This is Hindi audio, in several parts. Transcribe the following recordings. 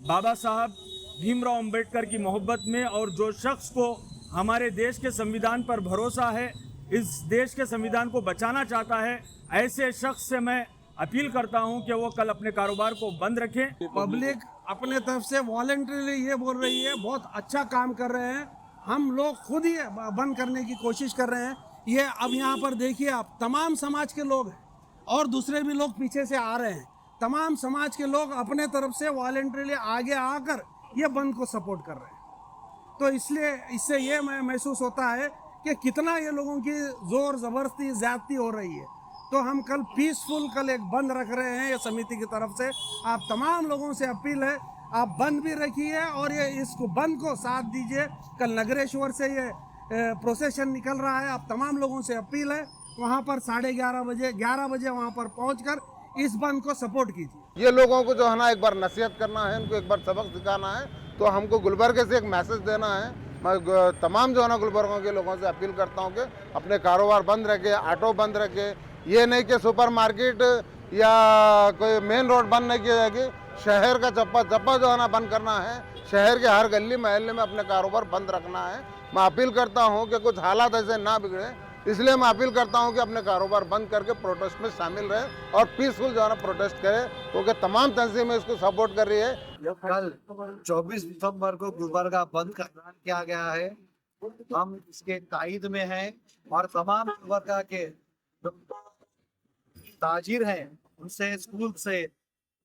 बाबा साहब भीमराव अंबेडकर की मोहब्बत में और जो शख्स को हमारे देश के संविधान पर भरोसा है, इस देश के संविधान को बचाना चाहता है, ऐसे शख्स से मैं अपील करता हूं कि वो कल अपने कारोबार को बंद रखें। पब्लिक अपने तरफ से वॉलंटरीली ये बोल रही है, बहुत अच्छा काम कर रहे हैं। हम लोग खुद ही बंद करने की कोशिश कर रहे हैं। ये अब यहाँ पर देखिए आप, तमाम समाज के लोग हैं और दूसरे भी लोग पीछे से आ रहे हैं। तमाम समाज के लोग अपने तरफ से वॉलंटरीली आगे आकर ये बंद को सपोर्ट कर रहे हैं। तो इसलिए इससे ये महसूस होता है कि कितना ये लोगों की जोर ज़बरदस्ती ज़्यादती हो रही है। तो हम कल पीसफुल कल एक बंद रख रहे हैं ये समिति की तरफ से। आप तमाम लोगों से अपील है, आप बंद भी रखिए और ये इसको बंद को साथ दीजिए। कल नगरेश्वर से ये प्रोसेशन निकल रहा है। आप तमाम लोगों से अपील है, वहाँ पर 11:30 बजे वहाँ पर पहुँचकर इस बंद को सपोर्ट कीजिए। ये लोगों को जो है ना एक बार नसीहत करना है, इनको एक बार सबक सिखाना है। तो हमको गुलबर्गे से एक मैसेज देना है। मैं तमाम जो है ना गुलबर्गों के लोगों से अपील करता हूँ कि अपने कारोबार बंद रखे, ऑटो बंद रखे। ये नहीं कि सुपरमार्केट या कोई मेन रोड बंद नहीं किया जाएगी। शहर का चप्पा चप्पा जो है ना बंद करना है। शहर के हर गली मोहल्ले में अपने कारोबार बंद रखना है। मैं अपील करता हूँ कि कुछ हालात ऐसे ना बिगड़े, इसलिए मैं अपील करता हूं कि अपने कारोबार बंद करके प्रोटेस्ट में शामिल रहे और पीसफुल जो है ना प्रोटेस्ट करें, क्योंकि तमाम तंजीमें इसको सपोर्ट कर रही है। कल 24 दिसंबर को गुलबर्गा बंद का ऐलान किया गया है। हम इसके तायद में हैं और तमाम गुलबर्गा के जो ताजिर हैं उनसे, स्कूल से,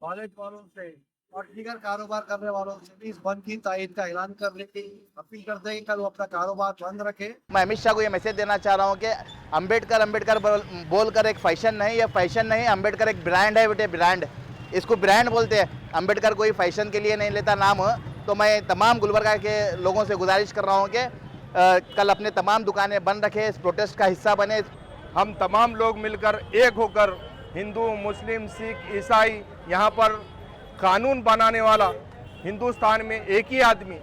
कॉलेज वालों से और दीगर कारोबार करने वालों से भी इस बंद की तायद का ऐलान करने की अपील करते हैं कि कल वो अपना कारोबार बंद रखें। मैं अमित शाह को ये मैसेज देना चाह रहा हूँ कि अंबेडकर बोलकर एक फैशन नहीं, ये फैशन नहीं, अंबेडकर एक ब्रांड है बेटे, ब्रांड। इसको ब्रांड बोलते हैं। अंबेडकर कोई फैशन के लिए नहीं लेता नाम। तो मैं तमाम गुलबर्गा के लोगों से गुजारिश कर रहा हूँ कि कल अपने तमाम दुकानें बंद रखें, इस प्रोटेस्ट का हिस्सा बने। हम तमाम लोग मिलकर एक होकर, हिंदू, मुस्लिम, सिख, ईसाई, यहाँ पर कानून बनाने वाला हिंदुस्तान में एक ही आदमी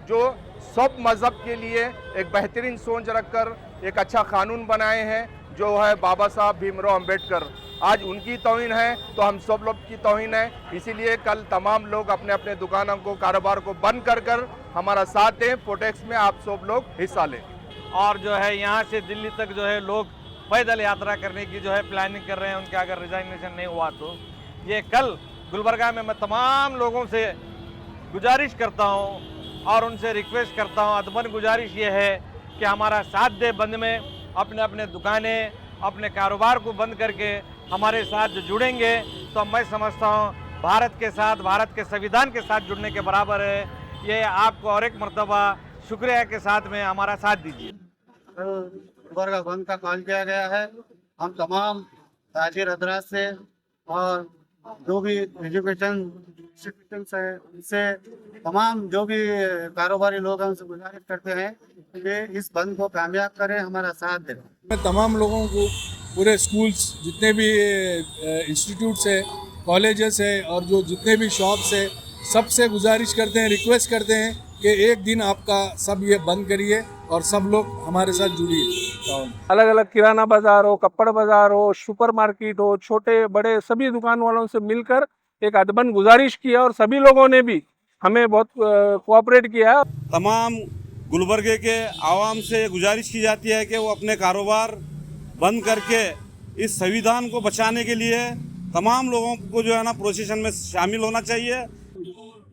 जो सब मज़हब के लिए एक बेहतरीन सोच रखकर एक अच्छा कानून बनाए हैं, जो है बाबा साहब भीमराव अंबेडकर। आज उनकी तौहीन है तो हम सब लोग की तौहीन है। इसीलिए कल तमाम लोग अपने अपने दुकानों को, कारोबार को बंद कर हमारा साथ दें। प्रोटेस्ट में आप सब लोग हिस्सा लें। और जो है यहाँ से दिल्ली तक जो है लोग पैदल यात्रा करने की जो है प्लानिंग कर रहे हैं। उनके अगर रिजाइनेशन नहीं हुआ तो ये कल गुलबर्गा में मैं तमाम लोगों से गुजारिश करता हूं और उनसे रिक्वेस्ट करता हूं, अदबन गुजारिश ये है कि हमारा साथ दे बंद में। अपने अपने दुकानें, अपने कारोबार को बंद करके हमारे साथ जो जुड़ेंगे तो मैं समझता हूं भारत के साथ, भारत के संविधान के साथ जुड़ने के बराबर है। ये आपको और एक मर्तबा शुक्रिया के साथ में हमारा साथ दीजिए। गुलबर्गा बंद का ऐलान किया गया है। हम तमाम ताजिर हजरात से और जो भी एजुकेशन इंस्टीट्यूशन है उनसे, तमाम जो भी कारोबारी लोग हैं उनसे गुजारिश करते हैं कि इस बंद को कामयाब करें, हमारा साथ दें। मैं तमाम लोगों को, पूरे स्कूल्स, जितने भी इंस्टीट्यूट्स है, कॉलेजेस है और जो जितने भी शॉप्स है, सबसे गुजारिश करते हैं, रिक्वेस्ट करते हैं कि एक दिन आपका सब ये बंद करिए और सब लोग हमारे साथ जुड़िए। अलग अलग किराना बाजार हो, कपड़ बाजार हो, सुपर मार्केट हो, छोटे बड़े सभी दुकान वालों से मिलकर एक अदबन गुजारिश किया और सभी लोगों ने भी हमें बहुत कोऑपरेट किया। तमाम गुलबर्गे के आवाम से गुजारिश की जाती है कि वो अपने कारोबार बंद करके इस संविधान को बचाने के लिए तमाम लोगों को जो है ना प्रोसेशन में शामिल होना चाहिए।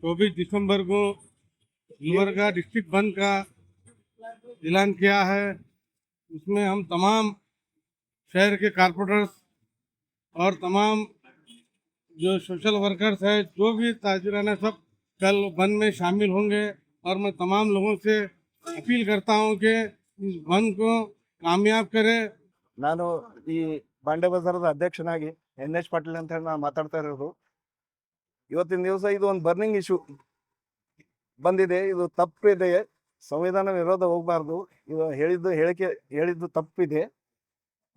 24 दिसंबर को गुलबर्गा डिस्ट्रिक्ट बंद का ऐलान किया है। उसमें हम तमाम शहर के कारपोरेटर्स और तमाम जो सोशल वर्कर्स है, जो भी ताजिरान है, सब कल बंद में शामिल होंगे। और मैं तमाम लोगों से अपील करता हूं कि इस बंद को कामयाब करें। ನಾನು ಈ ಬಾಂಡೆ ಬಜಾರದ ಅಧ್ಯಕ್ಷನಾಗಿ NH ಪಾಟೀಲ್ ಅಂತ ಹೇಳಿ ನಾನು ಮಾತಾಡ್ತಾ ಇರೋದು. ಇವತ್ತಿನ ದಿವಸ ಇದು ಒಂದು ಬರ್ನಿಂಗ್ ಇಶ್ಯೂ ಬಂದಿದೆ. ಇದು ತಪ್ಪಿದೆ, ಸಂವಿಧಾನ ವಿರೋಧ ಹೋಗಬಾರ್ದು. ಇದು ಹೇಳಿದ್ದು ತಪ್ಪಿದೆ.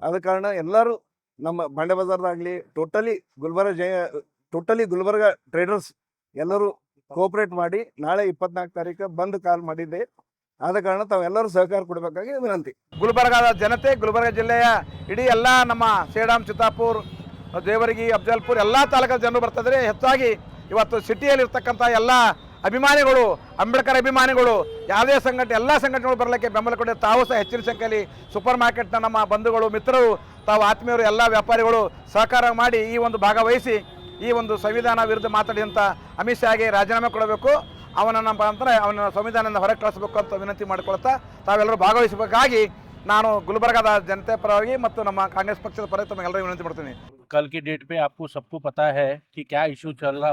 ಆದ ಕಾರಣ ಎಲ್ಲರೂ ನಮ್ಮ ಬಾಂಡೆ ಬಜಾರ್ದಾಗಲಿ ಟೋಟಲಿ ಗುಲ್ಬರ್ಗ ಟ್ರೇಡರ್ಸ್ ಎಲ್ಲರೂ ಕೋಆಪರೇಟ್ ಮಾಡಿ ನಾಳೆ 24 ತಾರೀಕು ಬಂದ್ ಕಾಲ್ ಮಾಡಿದ್ದೆ. ಆದ ಕಾರಣ ತಾವೆಲ್ಲರೂ ಸಹಕಾರ ಕೊಡಬೇಕಾಗಿ ವಿನಂತಿ. ಗುಲ್ಬರ್ಗಾದ ಜನತೆ, ಗುಲ್ಬರ್ಗ ಜಿಲ್ಲೆಯ ಇಡೀ ಎಲ್ಲ ನಮ್ಮ ಸೇಡಂ, ಚಿತ್ತಾಪುರ್, ದೇವರಗಿ, ಅಫಜಲ್ಪುರ್ ಎಲ್ಲ ತಾಲೂಕಾ ಜನರು ಬರ್ತಿದ್ದಾರೆ. ಹೆಚ್ಚಾಗಿ ಇವತ್ತು ಸಿಟಿಯಲ್ಲಿರ್ತಕ್ಕಂಥ ಎಲ್ಲ ಅಭಿಮಾನಿಗಳು, ಅಂಬೇಡ್ಕರ್ ಅಭಿಮಾನಿಗಳು, ಯಾವುದೇ ಸಂಘಟನೆ ಎಲ್ಲ ಸಂಘಟನೆಗಳು ಬರಲಿಕ್ಕೆ ಬೆಂಬಲ ಕೊಟ್ಟು ತಾವು ಸಹ ಹೆಚ್ಚಿನ ಸಂಖ್ಯೆಯಲ್ಲಿ ಸೂಪರ್ ಮಾರ್ಕೆಟ್ನ ನಮ್ಮ ಬಂಧುಗಳು, ಮಿತ್ರರು, ತಾವು ಆತ್ಮೀಯರು, ಎಲ್ಲ ವ್ಯಾಪಾರಿಗಳು ಸಹಕಾರ ಮಾಡಿ ಈ ಒಂದು ಭಾಗವಹಿಸಿ ಈ ಒಂದು ಸಂವಿಧಾನ ವಿರುದ್ಧ ಮಾತಾಡಿದಂಥ ಅಮಿತ್ ಶಾಗೆ ರಾಜೀನಾಮೆ ಕೊಡಬೇಕು, ಅವನನ್ನು ಅವನ ಸಂವಿಧಾನದಿಂದ ಹೊರಗೆ ಕಳಿಸಬೇಕು ಅಂತ ವಿನಂತಿ ಮಾಡಿಕೊಳ್ತಾ ತಾವೆಲ್ಲರೂ ಭಾಗವಹಿಸಬೇಕಾಗಿ ನಾನು ಗುಲ್ಬರ್ಗಾದ ಜನತೆ ಪರವಾಗಿ ಮತ್ತು ನಮ್ಮ ಕಾಂಗ್ರೆಸ್ ಪಕ್ಷದ ಪರ ತಮಗೆಲ್ಲರಿಗೂ ವಿನಂತಿ ಮಾಡ್ತೀನಿ. कल की डेट पे आपको सबको पता है कि क्या इशू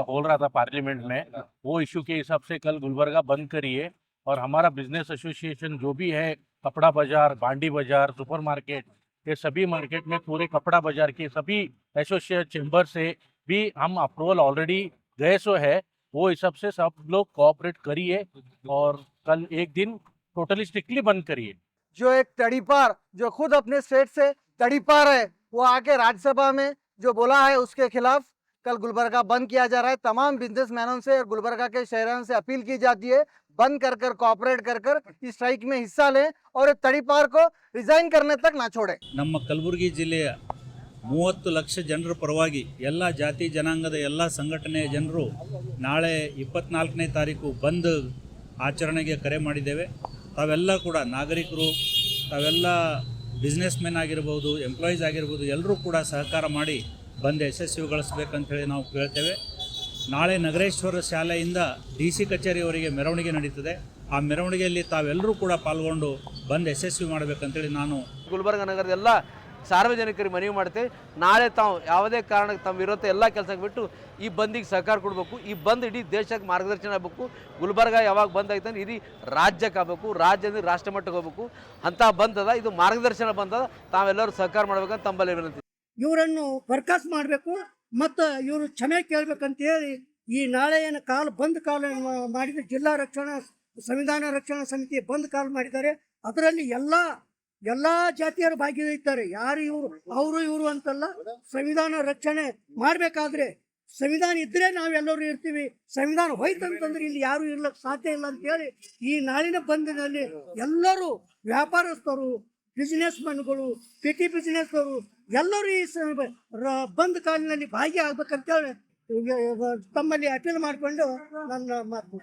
हो रहा था पार्लियामेंट में, वो इशू के हिसाब से कल गुलबर्गा बंद करिए और हमारा बिजनेस एसोसिएशन जो भी है, कपड़ा बाजार, बांडी बाजार, सुपर मार्केट, ये सभी मार्केट में पूरे कपड़ा बाजार के सभी एसोसिएट चेंबर से भी हम अप्रूवल ऑलरेडी गए सो है, वो हिसाब से सब लोग कोऑपरेट करिए और कल एक दिन टोटली स्ट्रिक्टली बंद करिए। जो एक तड़ीपार, जो खुद अपने स्टेट से तड़ीपार है, वो आके राज्यसभा में जो बोला है उसके खिलाफ कल गुलबर्गा बंद किया जा रहा है। तमाम बिजनेसमैनों से और गुलबर्गा के शहरों से अपील की जाती है बंद कर कोऑपरेट कर इस स्ट्राइक में हिस्सा लें और तड़ीपार को रिजाइन करने तक ना छोड़ें। ನಮ್ಮ ಕಲಬುರಗಿ ಜಿಲ್ಲೆಯ 30 ಲಕ್ಷ ಜನರ ಪರವಾಗಿ ಎಲ್ಲ ಜಾತಿ ಜನಾಂಗದ ಎಲ್ಲ ಸಂಘಟನೆಯ ಜನರು ನಾಳೆ 24ನೇ ತಾರೀಕು ಬಂದ್ ಆಚರಣೆಗೆ ಕರೆ ಮಾಡಿದ್ದೇವೆ. ತಾವೆಲ್ಲ ಕೂಡ ನಾಗರಿಕರು, ತಾವೆಲ್ಲ ಬಿಸ್ನೆಸ್ ಮೆನ್ ಆಗಿರ್ಬೋದು, ಎಂಪ್ಲಾಯೀಸ್ ಆಗಿರ್ಬೋದು, ಎಲ್ಲರೂ ಕೂಡ ಸಹಕಾರ ಮಾಡಿ ಬಂದ್ ಯಶಸ್ವಿಗೊಳಿಸಬೇಕಂತೇಳಿ ನಾವು ಕೇಳ್ತೇವೆ. ನಾಳೆ ನಗರೇಶ್ವರ ಶಾಲೆಯಿಂದ DC ಕಚೇರಿಯವರೆಗೆ ಮೆರವಣಿಗೆ ನಡೀತದೆ. ಆ ಮೆರವಣಿಗೆಯಲ್ಲಿ ತಾವೆಲ್ಲರೂ ಕೂಡ ಪಾಲ್ಗೊಂಡು ಬಂದ್ ಯಶಸ್ವಿ ಮಾಡಬೇಕಂತೇಳಿ ನಾನು ಗುಲ್ಬರ್ಗ ನಗರದ ಎಲ್ಲ ಸಾರ್ವಜನಿಕರಿಗೆ ಮನವಿ ಮಾಡ್ತೇವೆ. ನಾಳೆ ತಾವು ಯಾವುದೇ ಕಾರಣಕ್ಕೆ ತಮ್ಮ ವಿರೋಧ ಎಲ್ಲ ಕೆಲಸಕ್ಕೆ ಬಿಟ್ಟು ಈ ಬಂದಿಗೆ ಸಹಕಾರ ಕೊಡಬೇಕು. ಈ ಬಂದ್ ಇಡೀ ದೇಶಕ್ಕೆ ಮಾರ್ಗದರ್ಶನ ಆಗಬೇಕು. ಗುಲ್ಬರ್ಗ ಯಾವಾಗ ಬಂದ್ ಆಯ್ತಂದ್ರೆ ಇಡೀ ರಾಜ್ಯಕ್ಕೆ ಆಗಬೇಕು, ರಾಜ್ಯದಿಂದ ರಾಷ್ಟ್ರ ಮಟ್ಟಕ್ಕೆ ಹೋಗಬೇಕು ಅಂತ ಬಂದದ. ಇದು ಮಾರ್ಗದರ್ಶನ ಬಂದದ. ತಾವೆಲ್ಲರೂ ಸಹಕಾರ ಮಾಡ್ಬೇಕಂತ ತಮ್ಮಲ್ಲಿ ವಿನಂತಿ. ಇವರನ್ನು ಬರ್ಖಾಸ್ತು ಮಾಡಬೇಕು ಮತ್ತು ಇವರು ಕ್ಷಮೆ ಕೇಳಬೇಕಂತ ಹೇಳಿ ಈ ನಾಳೆ ಏನು ಬಂದ್ ಕಾಲ ಮಾಡಿದ ಜಿಲ್ಲಾ ರಕ್ಷಣಾ ಸಂವಿಧಾನ ರಕ್ಷಣಾ ಸಮಿತಿ ಬಂದ್ ಕಾಲ್ ಮಾಡಿದ್ದಾರೆ. ಅದರಲ್ಲಿ ಎಲ್ಲ ಜಾತಿಯರು ಭಾಗಿಯಾಗಿದ್ದಾರೆ. ಯಾರು ಇವರು ಇವರು ಅಂತಲ್ಲ. ಸಂವಿಧಾನ ರಕ್ಷಣೆ ಮಾಡಬೇಕಾದ್ರೆ ಸಂವಿಧಾನ ಇದ್ರೆ ನಾವೆಲ್ಲರೂ ಇರ್ತೀವಿ. ಸಂವಿಧಾನ ಹೋಯ್ತಂತಂದ್ರೆ ಇಲ್ಲಿ ಯಾರು ಇರ್ಲಕ್ಕೆ ಸಾಧ್ಯ ಇಲ್ಲ ಅಂತೇಳಿ ಈ ನಾಳಿನ ಬಂದಿನಲ್ಲಿ ಎಲ್ಲರೂ ವ್ಯಾಪಾರಸ್ಥರು, ಬಿಸಿನೆಸ್ ಮನ್ಗಳು, ಪೆಟಿ ಬಿಸಿನೆಸ್ವರು ಎಲ್ಲರೂ ಈ ಬಂದ್ ಕಾಲಿನಲ್ಲಿ ಭಾಗಿಯಾಗಬೇಕಂತೇಳಿ ತಮ್ಮಲ್ಲಿ ಅಪೀಲ್ ಮಾಡಿಕೊಂಡು ನನ್ನ ಮಾತು